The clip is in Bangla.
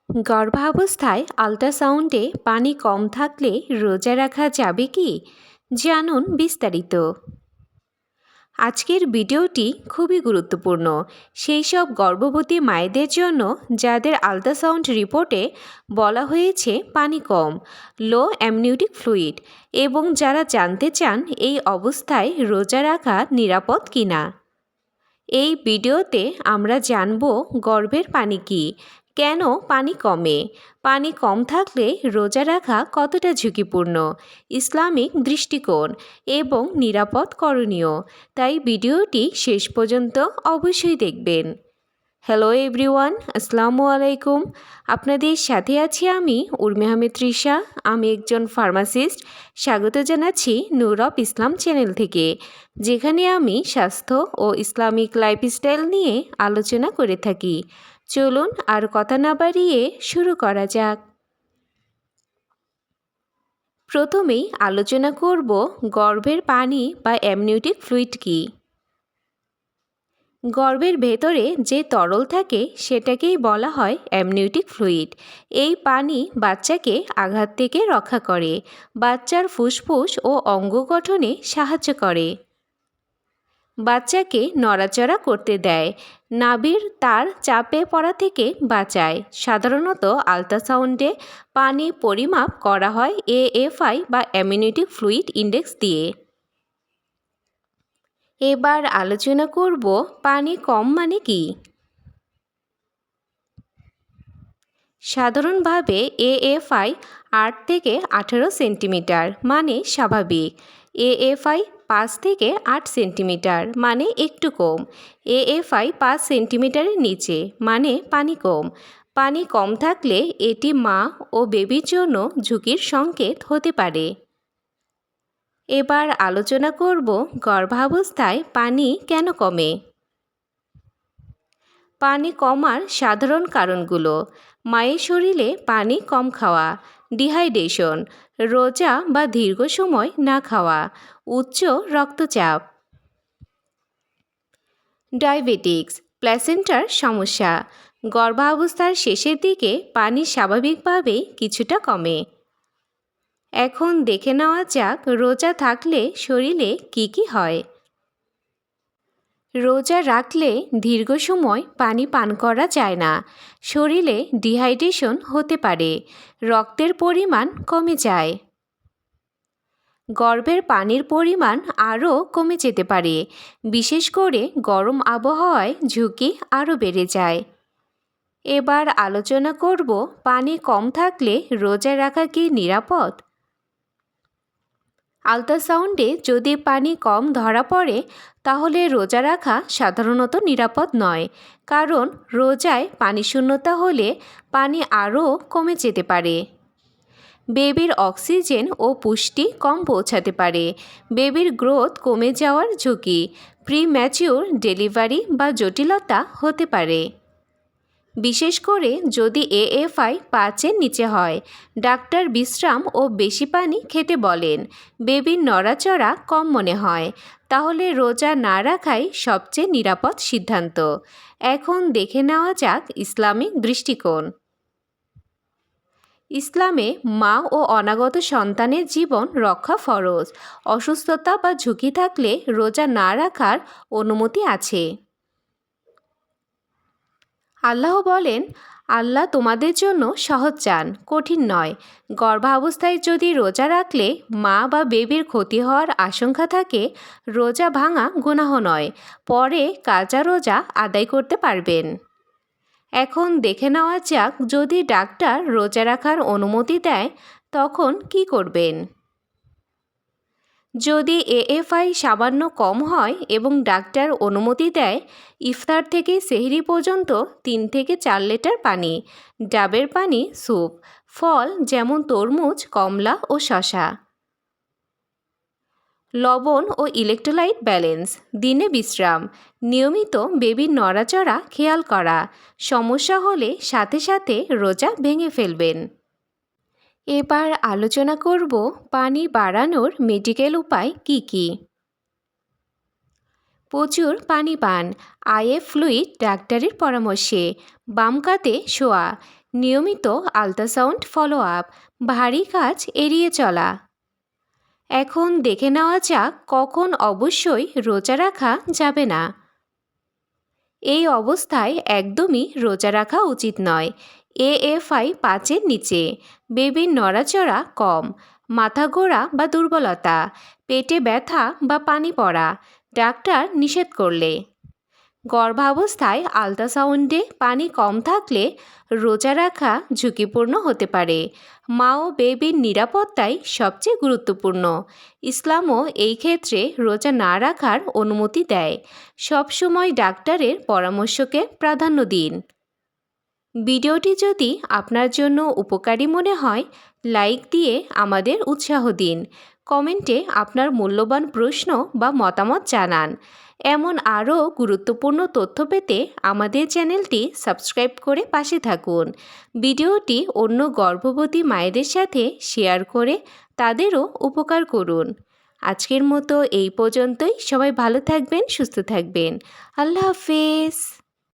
গর্ভাবস্থায় আল্ট্রাসাউন্ডে পানি কম থাকলে রোজা রাখা যাবে কি? জানুন বিস্তারিত। আজকের ভিডিওটি খুবই গুরুত্বপূর্ণ সেই সব গর্ভবতী মায়েদের জন্য যাদের আল্ট্রাসাউন্ড রিপোর্টে বলা হয়েছে পানি কম, লো অ্যামনিওটিক ফ্লুইড, এবং যারা জানতে চান এই অবস্থায় রোজা রাখা নিরাপদ কিনা। এই ভিডিওতে আমরা জানব গর্ভের পানি কী, কেন পানি কমে, পানি কম থাকলে রোজা রাখা কতটা ঝুঁকিপূর্ণ, ইসলামিক দৃষ্টিকোণ এবং নিরাপদ করণীয়। তাই ভিডিওটি শেষ পর্যন্ত অবশ্যই দেখবেন। হ্যালো এভরিওয়ান, আসসালামু আলাইকুম। আপনাদের সাথে আছি আমি উর্মি আহমেদ তৃষা। আমি একজন ফার্মাসিস্ট। স্বাগত জানাচ্ছি নূর অফ ইসলাম চ্যানেল থেকে, যেখানে আমি স্বাস্থ্য ও ইসলামিক লাইফস্টাইল নিয়ে আলোচনা করে থাকি। চলুন আর কথা না বাড়িয়ে শুরু করা যাক। প্রথমেই আলোচনা করব গর্ভের পানি বা অ্যামনিওটিক ফ্লুইড কী। গর্ভের ভেতরে যে তরল থাকে সেটাকেই বলা হয় অ্যামনিওটিক ফ্লুইড। এই পানি বাচ্চাকে আঘাত থেকে রক্ষা করে, বাচ্চার ফুসফুস ও অঙ্গ গঠনে সাহায্য করে, বাচ্চাকে নড়াচড়া করতে দেয়, নাভির তার চাপে পড়া থেকে বাঁচায়। সাধারণত আল্ট্রাসাউন্ডে পানি পরিমাপ করা হয় AFI বা অ্যামনিওটিক ফ্লুইড ইন্ডেক্স দিয়ে। এবার আলোচনা করব পানি কম মানে কি। সাধারণভাবে AFI 8 থেকে 18 সেন্টিমিটার মানে স্বাভাবিক, AFI 5 থেকে 8 সেন্টিমিটার মানে একটু কম, AFI 5 সেন্টিমিটারের নিচে মানে পানি কম। পানি কম থাকলে এটি মা ও বেবির জন্য ঝুঁকির সংকেত হতে পারে। এবার আলোচনা করব গর্ভাবস্থায় পানি কেন কমে। পানি কমার সাধারণ কারণগুলো: মায়ের শরীরে পানি কম খাওয়া, ডিহাইড্রেশন, রোজা বা দীর্ঘ সময় না খাওয়া, উচ্চ রক্তচাপ, ডায়াবেটিক্স, প্ল্যাসেন্টার সমস্যা। গর্ভাবস্থার শেষের দিকে পানি স্বাভাবিকভাবেই কিছুটা কমে। এখন দেখে নেওয়া যাক রোজা থাকলে শরীরে কী কী হয়। রোজা রাখলে দীর্ঘ সময় পানি পান করা যায় না, শরীরে ডিহাইড্রেশন হতে পারে, রক্তের পরিমাণ কমে যায়, গর্ভের পানির পরিমাণ আরও কমে যেতে পারে, বিশেষ করে গরম আবহাওয়ায় ঝুঁকি আরও বেড়ে যায়। এবার আলোচনা করব পানি কম থাকলে রোজা রাখা কি নিরাপদ। আল্ট্রাসাউন্ডে যদি পানি কম ধরা পড়ে তাহলে রোজা রাখা সাধারণত নিরাপদ নয়, কারণ রোজায় পানি শূন্যতা হলে পানি আরও কমে যেতে পারে। বেবির অক্সিজেন ও পুষ্টি কম পৌঁছাতে পারে, বেবির গ্রোথ কমে যাওয়ার ঝুঁকি, প্রিম্যাচিউর ডেলিভারি বা জটিলতা হতে পারে। বিশেষ করে যদি AFI 5-এর নিচে হয়, ডাক্তার বিশ্রাম ও বেশি পানি খেতে বলেন, বেবির নড়াচড়া কম মনে হয়, তাহলে রোজা না রাখাই সবচেয়ে নিরাপদ সিদ্ধান্ত। এখন দেখে নেওয়া যাক ইসলামিক দৃষ্টিকোণ। ইসলামে মা ও অনাগত সন্তানের জীবন রক্ষা ফরজ। অসুস্থতা বা ঝুঁকি থাকলে রোজা না রাখার অনুমতি আছে। আল্লাহ বলেন, আল্লাহ তোমাদের জন্য সহজ চান, কঠিন নয়। গর্ভাবস্থায় যদি রোজা রাখলে মা বা বেবির ক্ষতি হওয়ার আশঙ্কা থাকে, রোজা ভাঙা গুনাহ নয়, পরে কাজা রোজা আদায় করতে পারবেন। এখন দেখে নেওয়া যাক যদি ডাক্তার রোজা রাখার অনুমতি দেয় তখন কি করবেন। যদি AFI সামান্য কম হয় এবং ডাক্তার অনুমতি দেয়, ইফতার থেকে সেহরি পর্যন্ত 3 থেকে 4 লিটার পানি, ডাবের পানি, স্যুপ, ফল যেমন তরমুজ, কমলা ও শসা, লবণ ও ইলেকট্রোলাইট ব্যালেন্স, দিনে বিশ্রাম, নিয়মিত বেবির নড়াচড়া খেয়াল করা, সমস্যা হলে সাথে সাথে রোজা ভেঙে ফেলবেন। এবার আলোচনা করব পানি বাড়ানোর মেডিকেল উপায় কি কি। প্রচুর পানি পান, IF ফ্লুইড ডাক্তারের পরামর্শে, বাম কাতে শোয়া, নিয়মিত আল্ট্রাসাউন্ড ফলো আপ, ভারী কাজ এড়িয়ে চলা। এখন দেখে নেওয়া যাক কখন অবশ্যই রোজা রাখা যাবে না। এই অবস্থায় একদমই রোজা রাখা উচিত নয়। AFI 5-এর নিচে, বেবির নড়াচড়া কম, মাথা ঘোরা বা দুর্বলতা, পেটে ব্যথা বা পানি পড়া, ডাক্তার নিষেধ করলে। গর্ভাবস্থায় আল্ট্রাসাউন্ডে পানি কম থাকলে রোজা রাখা ঝুঁকিপূর্ণ হতে পারে। মা ও বেবির নিরাপত্তাই সবচেয়ে গুরুত্বপূর্ণ। ইসলামও এই ক্ষেত্রে রোজা না রাখার অনুমতি দেয়। সবসময় ডাক্তারের পরামর্শকে প্রাধান্য দিন। ভিডিওটি যদি আপনার জন্য উপকারী মনে হয়, লাইক দিয়ে আমাদের উৎসাহ দিন। কমেন্টে আপনার মূল্যবান প্রশ্ন বা মতামত জানান। এমন আরও গুরুত্বপূর্ণ তথ্য পেতে আমাদের চ্যানেলটি সাবস্ক্রাইব করে পাশে থাকুন। ভিডিওটি অন্য গর্ভবতী মায়েদের সাথে শেয়ার করে তাদেরও উপকার করুন। আজকের মতো এই পর্যন্তই। সবাই ভালো থাকবেন, সুস্থ থাকবেন। আল্লাহ হাফেজ।